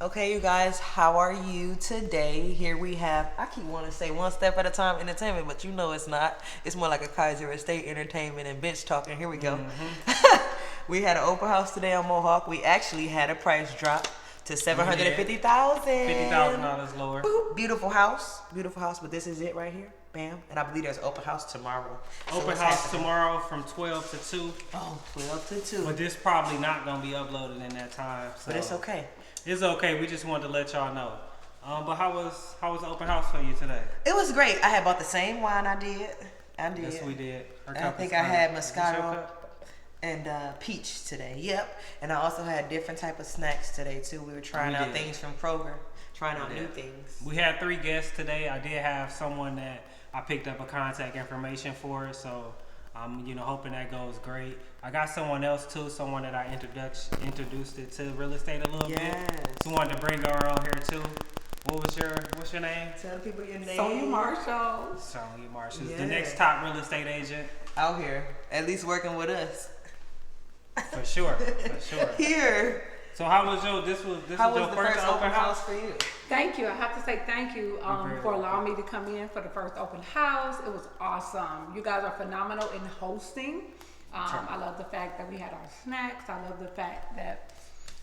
Okay, you guys, how are you today? Here we have, I keep wanting to say one step at a time entertainment, but you know it's not. It's more like a Kaiser Estate entertainment and bench talking. Here we go. We had an open house today on Mohawk. We actually had a price drop to 750,000. $50,000 lower. Boop. Beautiful house, but this is it right here. Bam. And I believe there's open house tomorrow. So Open what's house happening? tomorrow from 12 to 2. Oh, 12 to 2. But this probably not going to be uploaded in that time. So But it's okay. It's okay. We just wanted to let y'all know. But how was the open house for you today? It was great. I had bought the same wine I did. Yes, we did. I think I had Moscato and peach today. Yep. And I also had different type of snacks today too. We were trying out things from Kroger, trying out new things. We had 3 guests today. I did have someone that I picked up a contact information for, so I'm hoping that goes great. I got someone else too, someone that I introduced it to real estate a little bit. So wanted to bring her on here too. What's your name? Tell people your name. Sonia Marshall. Sonia Marshall, the next top real estate agent out here, at least working with us. For sure. Here. So how was this was your first open house for you? Thank you. I have to say thank you for allowing me to come in for the first open house. It was awesome. You guys are phenomenal in hosting. I love the fact that we had our snacks. I love the fact that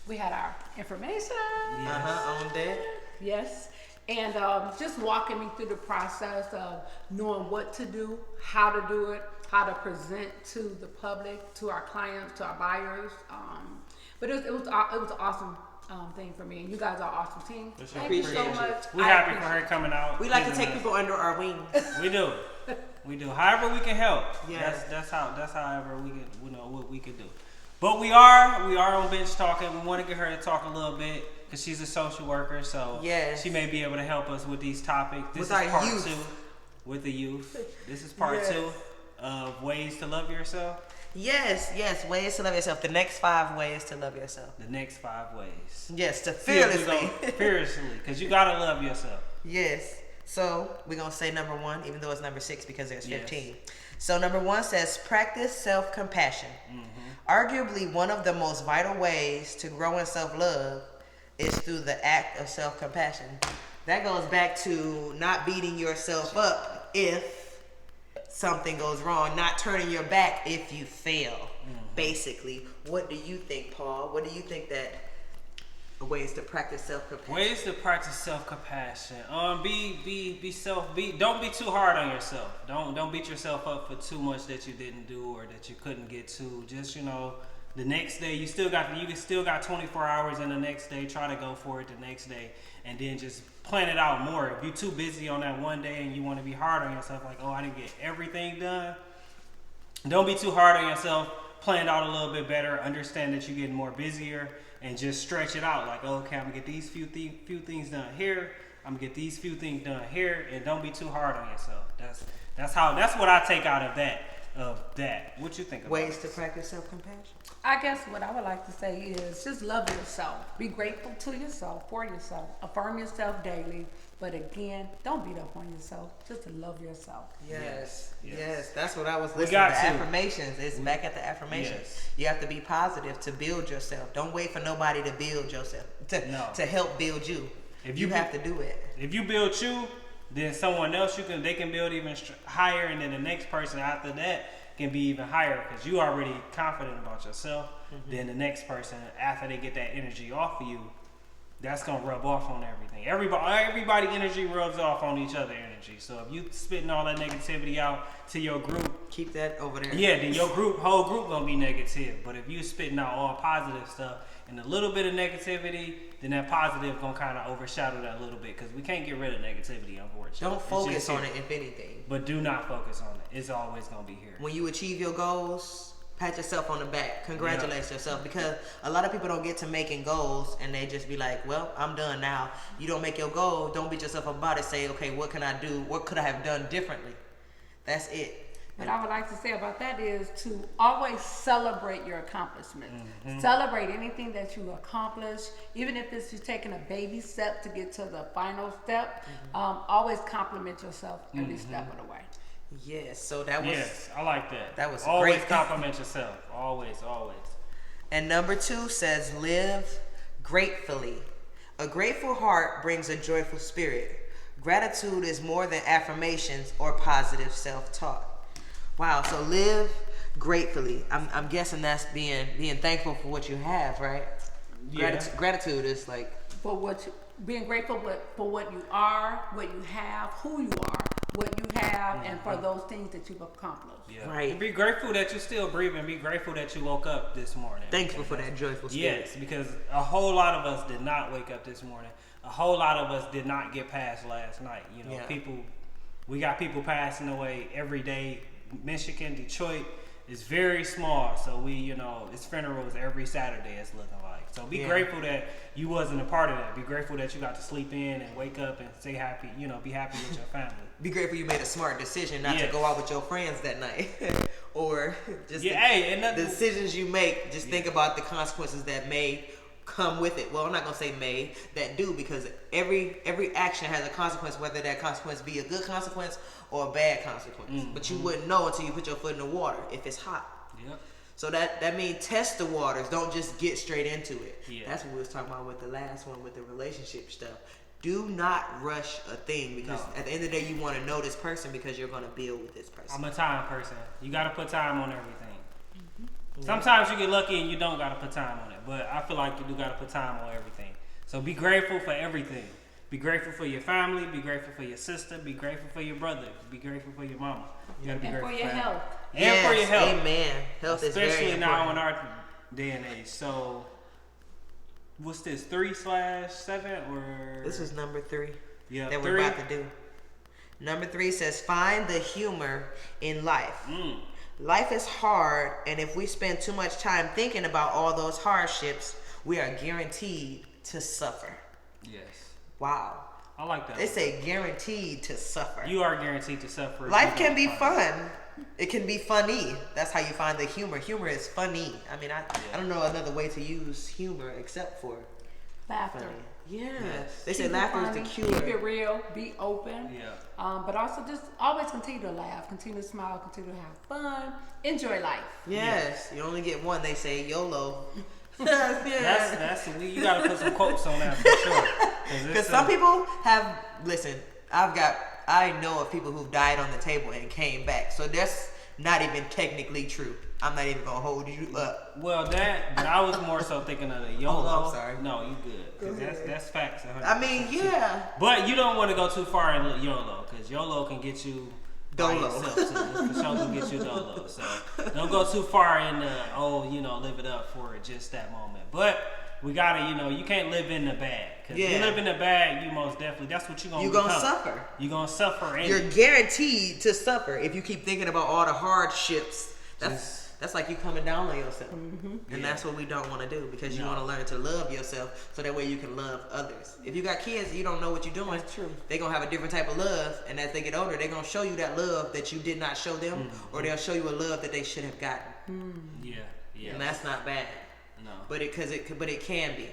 we had our information. On that. Yes. And just walking me through the process of knowing what to do, how to do it, how to present to the public, to our clients, to our buyers. But it was an awesome thing for me, and you guys are an awesome team. Thank you so much. We're happy for her coming out. We like to take people under our wings. We do. However we can help. Yes. That's however we can what we can do. But we are on bench talking. We want to get her to talk a little bit because she's a social worker, so she may be able to help us with these topics. This is part 2 with the youth. This is part 2 of ways to love yourself. Yes, ways to love yourself. The next 5 ways to love yourself. The next 5 ways. Yes, to fearlessly. Fearlessly, because you gotta love yourself. Yes. So we're gonna say number 1, even though it's number 6 because there's 15. Yes. So number 1 says practice self-compassion. Arguably one of the most vital ways to grow in self-love is through the act of self-compassion. That goes back to not beating yourself up if something goes wrong, not turning your back if you fail. Basically, what do you think, Paul? What do you think that ways to practice self-compassion? Ways to practice self-compassion. Don't be too hard on yourself. Don't beat yourself up for too much that you didn't do or that you couldn't get to. Just the next day you still got 24 hours in the next day. Try to go for it the next day, and then just plan it out more. If you're too busy on that one day and you want to be hard on yourself, like, oh, I didn't get everything done, don't be too hard on yourself. Plan it out a little bit better. Understand that you're getting more busier, and just stretch it out. Like, oh, okay, I'm gonna get these few things done here. I'm gonna get these few things done here, and don't be too hard on yourself. That's what I take out of that. What you think about ways to practice self-compassion? I guess what I would like to say is just love yourself. Be grateful to yourself, for yourself. Affirm yourself daily. But again, don't beat up on yourself. Just to love yourself. Yes. That's what I was listening to. Affirmations. It's back at the affirmations. Yes. You have to be positive to build yourself. Don't wait for nobody to build yourself. To help build you. You have to do it. If you build you, then someone else they can build even higher, and then the next person after that can be even higher because you already confident about yourself. Then the next person, after they get that energy off of you, that's gonna rub off on everything. Everybody energy rubs off on each other energy. So if you spitting all that negativity out to your group, keep that over there. Yeah, then your whole group gonna be negative. But if you spitting out all positive stuff and a little bit of negativity, then that positive gonna kind of overshadow that a little bit because we can't get rid of negativity, unfortunately. Don't focus on it, if anything. But do not focus on it. It's always gonna be here. When you achieve your goals, pat yourself on the back. Congratulate yourself, because a lot of people don't get to making goals and they just be like, well, I'm done now. You don't make your goal. Don't beat yourself up about it. Say, okay, what can I do? What could I have done differently? That's it. What I would like to say about that is to always celebrate your accomplishments. Celebrate anything that you accomplish, even if it's you taking a baby step to get to the final step. Always compliment yourself every step of the way. Yes, so that was... Yes, I like that. That was always great. compliment yourself. Always. And number 2 says live gratefully. A grateful heart brings a joyful spirit. Gratitude is more than affirmations or positive self-talk. Wow, so live gratefully. I'm guessing that's being thankful for what you have, right? Yeah. Gratitude is like For being grateful for what you are, what you have, who you are, what you have, and for those things that you've accomplished. Yeah. Right. And be grateful that you're still breathing. Be grateful that you woke up this morning. thankful for that joyful spirit. Yes, because a whole lot of us did not wake up this morning. A whole lot of us did not get past last night. You know, we got people passing away every day. Michigan, Detroit is very small, so it's funerals every Saturday. It's looking like. So be grateful that you wasn't a part of that. Be grateful that you got to sleep in and wake up and stay happy. Be happy with your family. Be grateful you made a smart decision not to go out with your friends that night, or just the decisions you make. Just think about the consequences that may come with it. Well, I'm not gonna say may, that do, because every action has a consequence, whether that consequence be a good consequence or a bad consequence. But you wouldn't know until you put your foot in the water if it's hot. Yep. So that means test the waters. Don't just get straight into it. Yeah. That's what we was talking about with the last one, with the relationship stuff. Do not rush a thing, because at the end of the day, you want to know this person because you're going to build with this person. I'm a time person. You got to put time on everything. Sometimes you get lucky and you don't got to put time on it, but I feel like you do got to put time on everything. So be grateful for everything. Be grateful for your family. Be grateful for your sister. Be grateful for your brother. Be grateful for your mama. You got to be And grateful for your health. And for your health. Amen. Health is very Especially important. now in our day and age. So, what's this, 3/7 or? This is number 3 Yeah, that we're about to do. Number 3 says, find the humor in life. Life is hard, and if we spend too much time thinking about all those hardships, we are guaranteed to suffer. Yes. Wow. I like that. They say guaranteed to suffer. You are guaranteed to suffer. Life can be fun. It can be funny. That's how you find the humor. Humor is funny. I mean, I don't know another way to use humor except for Laughter. funny. Yes. Yes. They say Keep it laughter funny, is the Keep cure. it real. Be open. Yeah. But also just always continue to laugh, continue to smile, continue to have fun, enjoy life. Yes. You only get one. They say YOLO. You gotta put some quotes on that for sure. Because some people have, listen, I know of people who've died on the table and came back. So that's not even technically true. I'm not even going to hold you up. Well, but I was more so thinking of the YOLO. Oh, I'm sorry. No, you good. Because that's facts. 100%. I mean, yeah. But you don't want to go too far in YOLO, because YOLO can get you by Dolo. yourself too. It's for sure can get you dolo. So don't go too far in the, live it up for just that moment. But we gotta, you can't live in the bad. Because if you live in the bad, you most definitely, that's what you're going to become. You're going to suffer. You're going to suffer. You're guaranteed to suffer if you keep thinking about all the hardships. That's like you coming down on yourself. And that's what we don't want to do, because you want to learn to love yourself so that way you can love others. If you got kids and you don't know what you're doing, they're going to have a different type of love. And as they get older, they're going to show you that love that you did not show them, or they'll show you a love that they should have gotten. Yeah. And that's not bad. No. But it can be.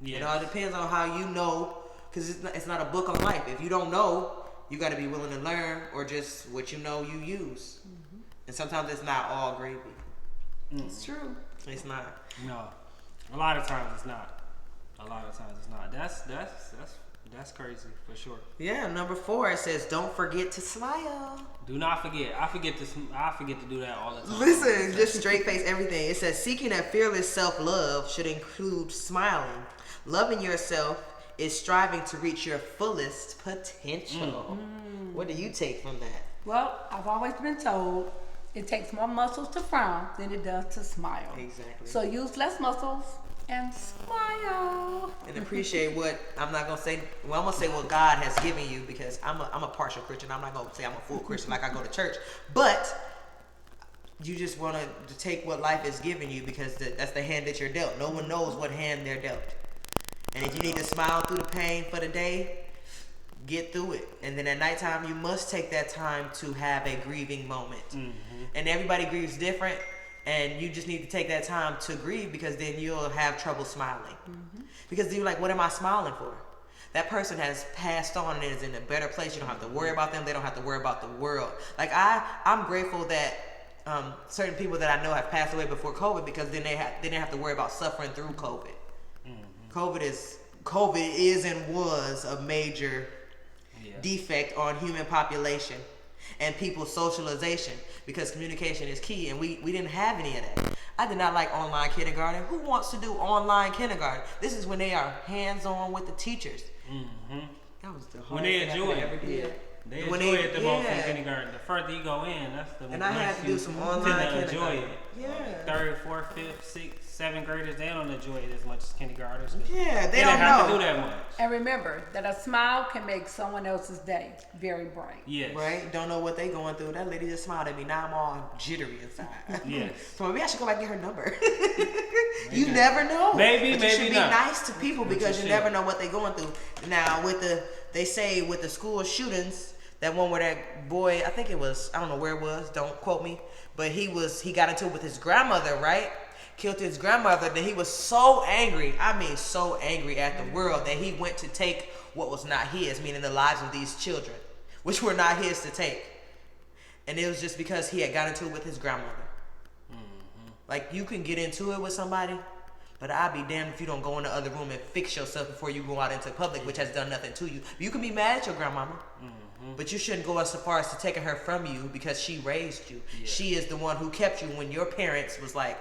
Yeah. It all depends on how you know, because it's not a book on life. If you don't know, you got to be willing to learn, or just what you know you use. And sometimes it's not all gravy. It's true. It's not. No. A lot of times it's not. That's crazy for sure. Yeah, number 4, it says, don't forget to smile. Do not forget. I forget to do that all the time. Listen, just straight face everything. It says, seeking a fearless self-love should include smiling. Loving yourself is striving to reach your fullest potential. What do you take from that? Well, I've always been told it takes more muscles to frown than it does to smile. Exactly. So use less muscles and smile. And appreciate what, I'm not going to say, well, I'm going to say what God has given you, because I'm a partial Christian. I'm not going to say I'm a full Christian like I go to church. But you just want to take what life has given you, because that's the hand that you're dealt. No one knows what hand they're dealt. And if you need to smile through the pain for the day, get through it. And then at nighttime, you must take that time to have a grieving moment. And everybody grieves different. And you just need to take that time to grieve, because then you'll have trouble smiling. Because you're like, what am I smiling for? That person has passed on and is in a better place. You don't have to worry about them. They don't have to worry about the world. Like I'm grateful that certain people that I know have passed away before COVID, because then they didn't have to worry about suffering through COVID. COVID is COVID is and was a major defect on human population and people's socialization, because communication is key, and we didn't have any of that. I did not like online kindergarten. Who wants to do online kindergarten? This is when they are hands-on with the teachers. Mm-hmm. That was the hardest When they thing enjoy I ever it. did. They enjoy it the most in kindergarten. The further you go in, that's the And I had to do some online enjoy kindergarten. it. Yeah. Third, fourth, fifth, sixth, seventh graders, they don't enjoy it as much as kindergartners. Yeah, they don't don't have know. to do that much. And remember that a smile can make someone else's day very bright. Yes. Right? Don't know what they going through. That lady just smiled at me. Now I'm all jittery inside. Yes. So maybe I should go back and get her number. You never know. Maybe, but maybe you should be not. nice to people, because you should. never know what they're going through. Now they say with the school shootings, that one where that boy, I think it was, I don't know where it was, don't quote me, but he got into it with his grandmother, right? Killed his grandmother. Then he was so angry, I mean so angry at the world, that he went to take what was not his, meaning the lives of these children, which were not his to take. And it was just because he had got into it with his grandmother. Mm-hmm. Like, you can get into it with somebody, but I'll be damned if you don't go in the other room and fix yourself before you go out into public, which has done nothing to you. You can be mad at your grandmama. But you shouldn't go as far as to taking her from you, because she raised you. Yeah. She is the one who kept you when your parents was like,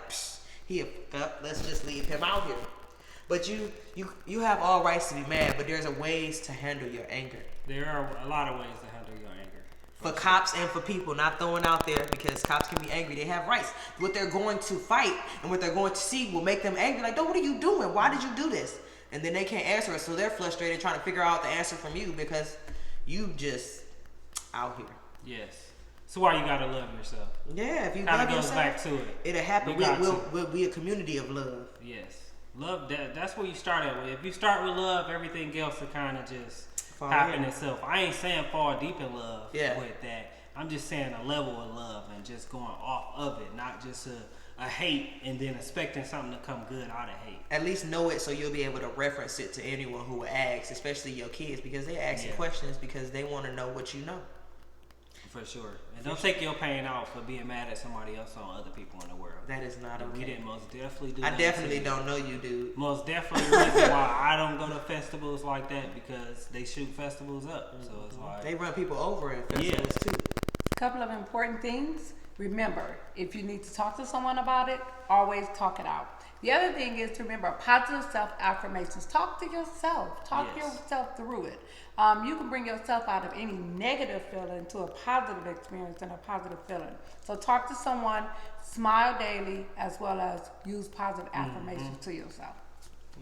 let's just leave him out here. But you have all rights to be mad, but there's a ways to handle your anger. There are a lot of ways to handle your anger. For cops and for people, not throwing out there, because cops can be angry. They have rights. What they're going to fight and what they're going to see will make them angry. Like, what are you doing? Why did you do this? And then they can't answer it, so they're frustrated trying to figure out the answer from you, because you just out here. Yes. So why you gotta love yourself? Yeah, if you Kinda love goes yourself, back to it. It'll happen. We'll be a community of love. Yes. Love, that's where you start at. If you start with love, everything else will kind of just Fall happen in. itself. I ain't saying fall deep in love Yeah. with that. I'm just saying a level of love and just going off of it, not just a hate and then expecting something to come good out of hate. At least know it, so you'll be able to reference it to anyone who will ask, especially your kids, because they ask you questions because they want to know what you know. For sure. And don't take your pain out for being mad at somebody else on other people in the world. That is not okay. We didn't most definitely do I that. definitely don't know you, dude. Most definitely the reason why I don't go to festivals like that, because they shoot festivals up. So it's like They run people over in festivals too. A couple of important things. Remember, if you need to talk to someone about it, always talk it out. The other thing is to remember positive self-affirmations. Talk to yourself. Talk yourself through it. You can bring yourself out of any negative feeling to a positive experience and a positive feeling. So talk to someone, smile daily, as well as use positive affirmations to yourself.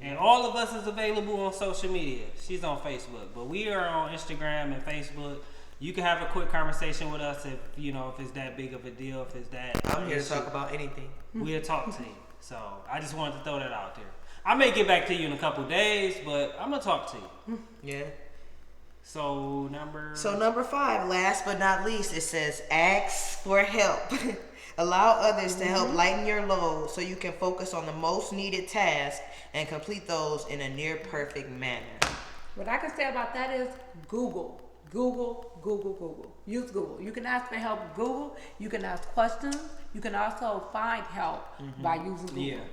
And all of us is available on social media. She's on Facebook, but we are on Instagram and Facebook. You can have a quick conversation with us if it's that big of a deal, if it's that. I'm here to talk about anything. We'll talk to you. So I just wanted to throw that out there. I may get back to you in a couple days, but I'm gonna talk to you. Yeah. So number 5, last but not least, it says ask for help. Allow others to help lighten your load so you can focus on the most needed tasks and complete those in a near perfect manner. What I can say about that is Google. Use Google. You can ask for help with Google. You can ask questions. You can also find help by using Google.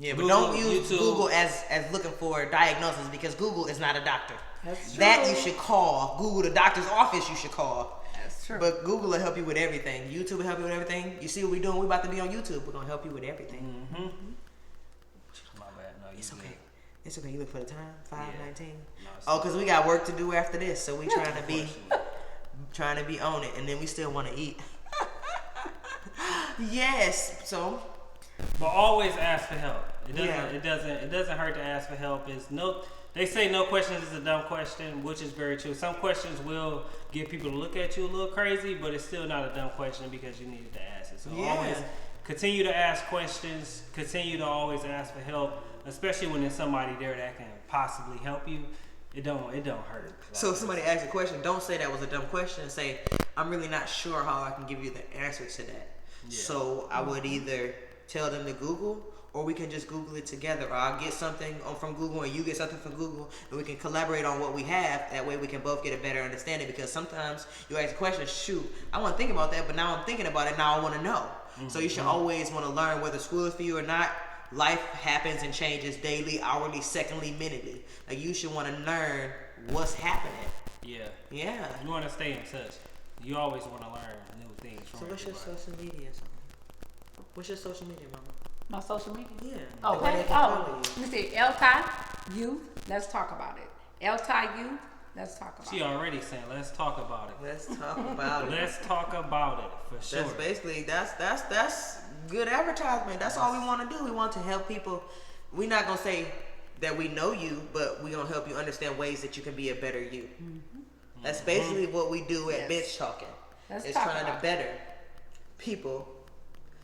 Yeah, but Google, don't use YouTube. Google as looking for a diagnosis, because Google is not a doctor. That's true. That you should call. Google, the doctor's office, you should call. That's true. But Google will help you with everything. YouTube will help you with everything. You see what we're doing? We're about to be on YouTube. We're going to help you with everything. My bad. No, It's you okay. good. It's okay. You look for the time? 5:19. No, Oh, because we got work to do after this. So we trying to be on it. And then we still want to eat. Yes. So. But always ask for help. It doesn't. Yeah. It doesn't hurt to ask for help. They say no question is a dumb question, which is very true. Some questions will get people to look at you a little crazy, but it's still not a dumb question because you needed to ask it. So always continue to ask questions. Continue to always ask for help, especially when there's somebody there that can possibly help you. It don't hurt. So if somebody asks a question, don't say that was a dumb question. Say, I'm really not sure how I can give you the answer to that. Yeah. So I would either tell them to Google, or we can just Google it together. Or I'll get something from Google and you get something from Google, and we can collaborate on what we have. That way we can both get a better understanding, because sometimes you ask a question, shoot, I want to think about that, but now I'm thinking about it, now I want to know. So you should always want to learn whether school is for you or not. life happens and changes daily, hourly, secondly, minutely. Like you should want to learn what's happening. Yeah. Yeah. You want to stay in touch. You always want to learn new things from So what's your everybody. social media? What's your social media, Mama? My social media? Yeah. Oh, Where they okay. can Oh, follow you. let me see. Eltai Youth. Let's talk about it. Eltai Youth. Let's talk about She it. already saying, let's talk about it. Let's talk about it. Let's talk about it for sure. That's basically that's good advertisement. That's all we want to do. We want to help people. We're not gonna say that we know you, but we're gonna help you understand ways that you can be a better you. Mm-hmm. That's basically what we do at Yes. Bench Talking. Let's It's talk trying to about it. better people.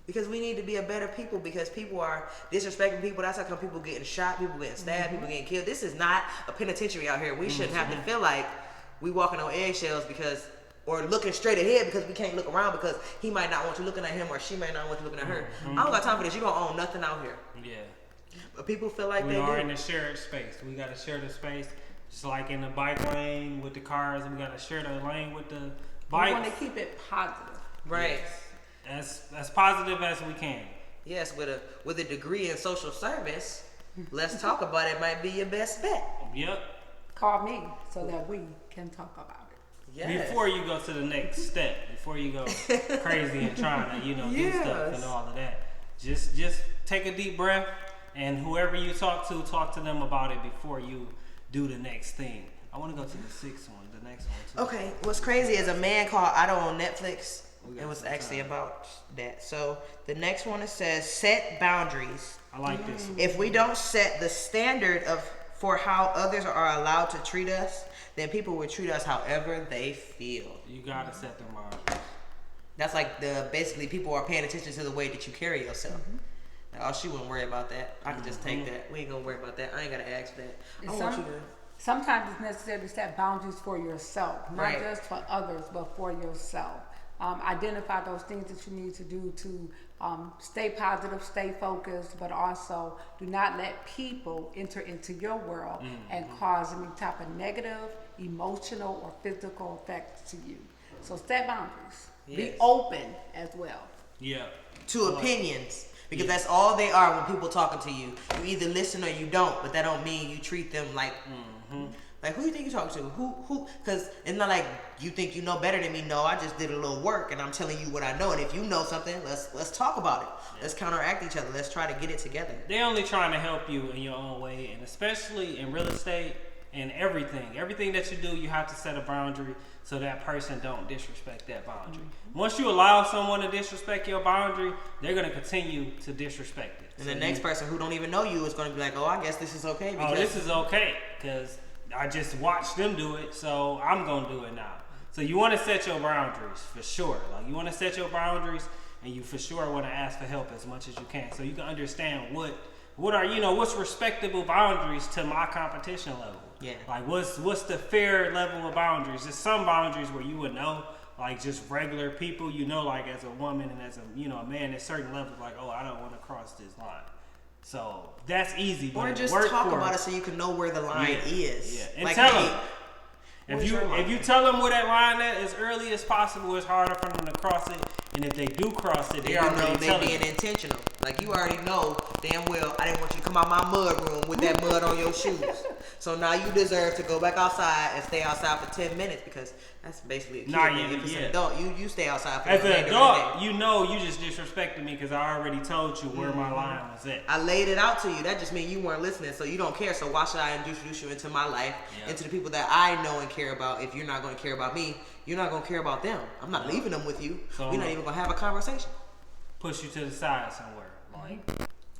Because we need to be a better people because people are disrespecting people. That's how come people getting shot, people getting stabbed, Mm-hmm. people getting killed. This is not a penitentiary out here. We shouldn't have to feel like we walking on eggshells because, or looking straight ahead because we can't look around because he might not want you looking at him or she might not want you looking at her. I don't got time for this. You don't own nothing out here. Yeah. But people feel like We they are do. in the shared space. We got to share the space. Just like in the bike lane with the cars, we got to share the lane with the We bikes. want to keep it positive. Right. Yes. As positive as we can. Yes, with a degree in social service, let's talk about it might be your best bet. Yep. Call me so that we can talk about it. Yes. Before you go to the next step, before you go crazy and trying to, do stuff Yes. and all of that, just take a deep breath, and whoever you talk to them about it before you do the next thing. I want to go to the sixth one, the next one too. Okay, what's crazy is a man called Otto on Netflix. We got It was some actually time. about that. So the next one, it says set boundaries. I like this one. If we don't set the standard for how others are allowed to treat us, then people will treat us however they feel. You gotta set them boundaries. That's like basically people are paying attention to the way that you carry yourself. Oh, she wouldn't worry about that. I can just take that. We ain't gonna worry about that. I ain't gotta ask for that. I And want you to. sometimes it's necessary to set boundaries for yourself, not Right. just for others, but for yourself. Identify those things that you need to do to stay positive, stay focused, but also do not let people enter into your world and cause any type of negative, emotional, or physical effects to you. So set boundaries. Be Yes. open as well. Yeah. To opinions. Because Yeah. that's all they are when people talking to you. You either listen or you don't, but that don't mean you treat them like like who you think you talking to? Who because it's not like you think you know better than me. No, I just did a little work and I'm telling you what I know. And if you know something, let's talk about it. Let's counteract each other. Let's try to get it together. They're only trying to help you in your own way, and especially in real estate and everything. Everything that you do, you have to set a boundary so that person don't disrespect that boundary. Once you allow someone to disrespect your boundary, they're gonna continue to disrespect it. And So the next person who don't even know you is going to be like, oh, I guess this is okay. Because this is okay because I just watched them do it, so I'm gonna do it now. So you want to set your boundaries for sure. Like you want to set your boundaries, and you for sure want to ask for help as much as you can, so you can understand what are what's respectable boundaries to my competition level. Yeah. Like what's the fair level of boundaries? There's some boundaries where you would know, like just regular people, like as a woman and as a man, at certain levels, like I don't want to cross this line. So that's easy. But or in just the talk workforce- about it so you can know where the line is. Yeah, and Like, tell hey, them. where's If your line? you tell them where that line at as early as possible, it's harder for them to cross it. And if they do cross it, they you are know already they telling being you. intentional. Like you already know damn well I didn't want you to come out my mud room with that mud on your shoes. So now you deserve to go back outside and stay outside for 10 minutes because that's basically a kid. Nah, thing. yeah, If it's yeah. an adult, you stay outside for As the an remainder of the adult, day. you just disrespected me because I already told you where my line was at. I laid it out to you. That just means you weren't listening, so you don't care. So why should I introduce you into my life, Yeah. into the people that I know and care about? If you're not going to care about me, you're not going to care about them. I'm not leaving them with you. So- We're not even going to have a conversation. Push you to the side somewhere. Like,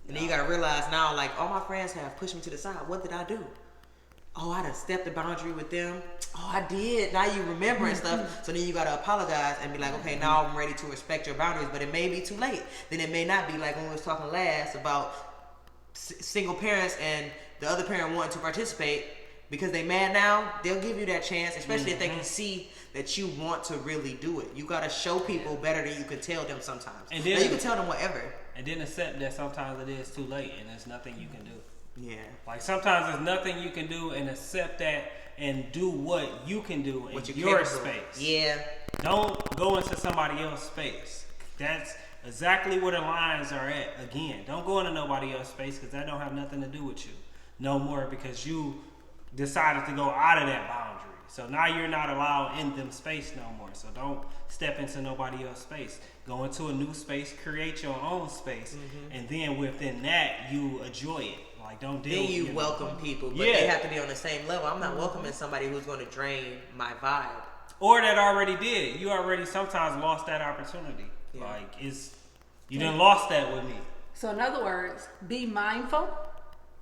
And then you got to realize now, like, all my friends have pushed me to the side. What did I do? Oh, I done stepped the boundary with them. Oh, I did. Now you remember and stuff. So then you got to apologize and be like, okay, now I'm ready to respect your boundaries. But it may be too late. Then it may not be like when we was talking last about single parents and the other parent wanting to participate because they mad now. They'll give you that chance, especially if they can see that you want to really do it. You got to show people better than you can tell them sometimes. And Now, then- you can tell them whatever. and then accept that sometimes it is too late and there's nothing you can do. Yeah. Like sometimes there's nothing you can do, and accept that and do what you can do in What you're your capable of. space. Yeah. Don't go into somebody else's space. exactly where the lines are at. Again, don't go into nobody else's space because that don't have nothing to do with you no more because you decided to go out of that boundary. So now you're not allowed in them space no more. So don't step into nobody else's space. Go into a new space, create your own space, and then within that you enjoy it. Like don't deal. Then you welcome people, but they have to be on the same level. I'm not welcoming somebody who's going to drain my vibe. Or that already did. You already sometimes lost that opportunity. Yeah. Like you done lost that with me. So in other words, be mindful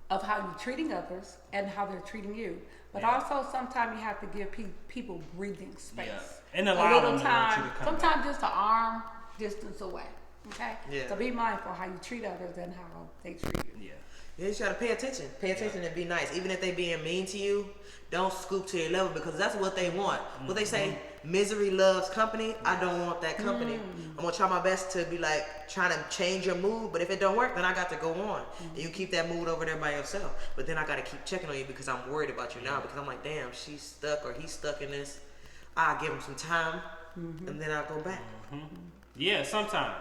of how you're treating others and how they're treating you. But also sometimes you have to give people breathing space. Yeah. And allow them to want you to come sometimes back. just an arm distance away. Okay? Yeah. So be mindful how you treat others and how they treat you. Yeah. You just gotta pay attention. Pay attention and be nice. Even if they being mean to you, don't scoop to your level because that's what they want. What they say, misery loves company. I don't want that company. I'm gonna try my best to be like trying to change your mood, but if it don't work, then I got to go on. And you keep that mood over there by yourself. But then I gotta keep checking on you because I'm worried about you now because I'm like, damn, she's stuck or he's stuck in this. I'll give him some time and then I'll go back. Yeah, sometimes.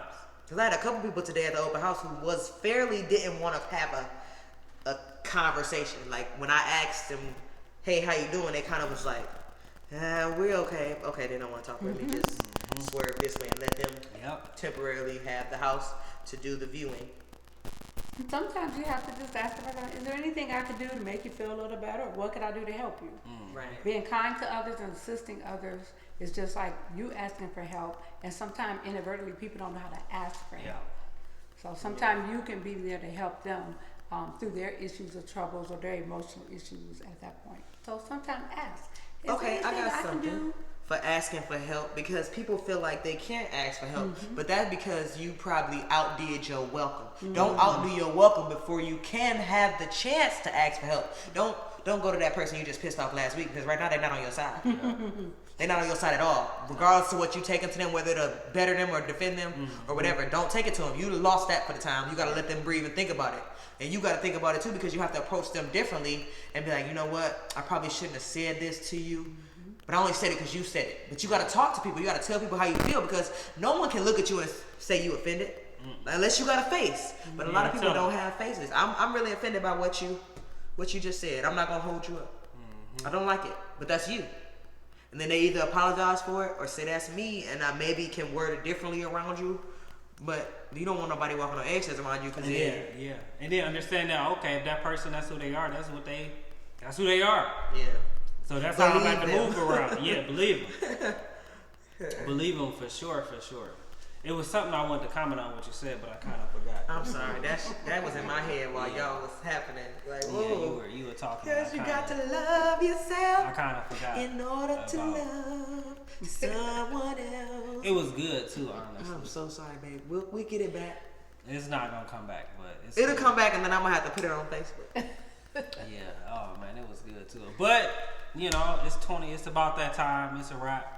Cause I had a couple people today at the open house who was fairly didn't want to have a conversation. Like when I asked them, "Hey, how you doing?" They kind of was like, "We're okay." Okay, they don't want to talk. Let me just swerve this way and let them temporarily have the house to do the viewing. And sometimes you have to just ask the person, is there anything I can do to make you feel a little better? Or what can I do to help you? Right. Being kind to others and assisting others is just like you asking for help. And sometimes inadvertently people don't know how to ask for help. So sometimes you can be there to help them through their issues or troubles or their emotional issues at that point. So sometimes ask. Is Okay, there I anything got can something do? for asking for help because people feel like they can't ask for help, but that's because you probably outdid your welcome. Don't outdo your welcome before you can have the chance to ask for help. Don't go to that person you just pissed off last week because right now they're not on your side. They're not on your side at all. Regardless of what you taking to them, whether to better them or defend them or whatever, don't take it to them. You lost that for the time. You got to let them breathe and think about it. And you got to think about it too because you have to approach them differently and be like, you know what? I probably shouldn't have said this to you. But I only said it because you said it. But you got to talk to people. You got to tell people how you feel because no one can look at you and say you offended unless you got a face. But a lot of people don't have faces. I'm really offended by what you just said. I'm not going to hold you up. I don't like it. But that's you. And then they either apologize for it or say that's me and I maybe can word it differently around you. But you don't want nobody walking on eggshells around you because And then understand that, okay, if that person, that's who they are, that's who they are. Yeah. So that's how I'm about to Believe move them. around. Yeah, believe them. Believe them for sure. It was something I wanted to comment on what you said, but I kind of forgot. I'm sorry. That was in my head while y'all was happening. Like, whoa. You were talking. Because you got to love yourself I kind of forgot. in order to love someone else. It was good too, honestly. I'm so sorry, babe. We'll get it back. It's not gonna come back, but It'll come back and then I'm going to have to put it on Facebook. Yeah. Oh man, it was good too. But you know, it's about that time. It's a wrap.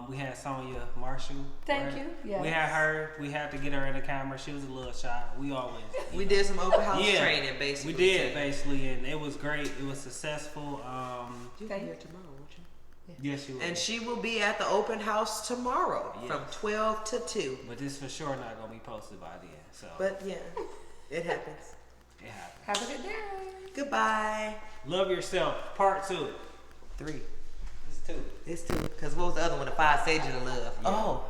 We had Sonia Marshall. Thank right? you. Yes. We had her. We had to get her in the camera. She was a little shy. We always. We did some open house training, basically. We did basically, and it was great. It was successful. You'll be here tomorrow, won't you? Yes, she will. And she will be at the open house tomorrow from 12 to 2. But this for sure not gonna be posted by then. So. But yeah, it happens. It happens. Have a good day. Goodbye. Love yourself. Part 2. 3. It's 2. It's 2. Because what was the other one? The 5 stages of love. Yeah. Oh.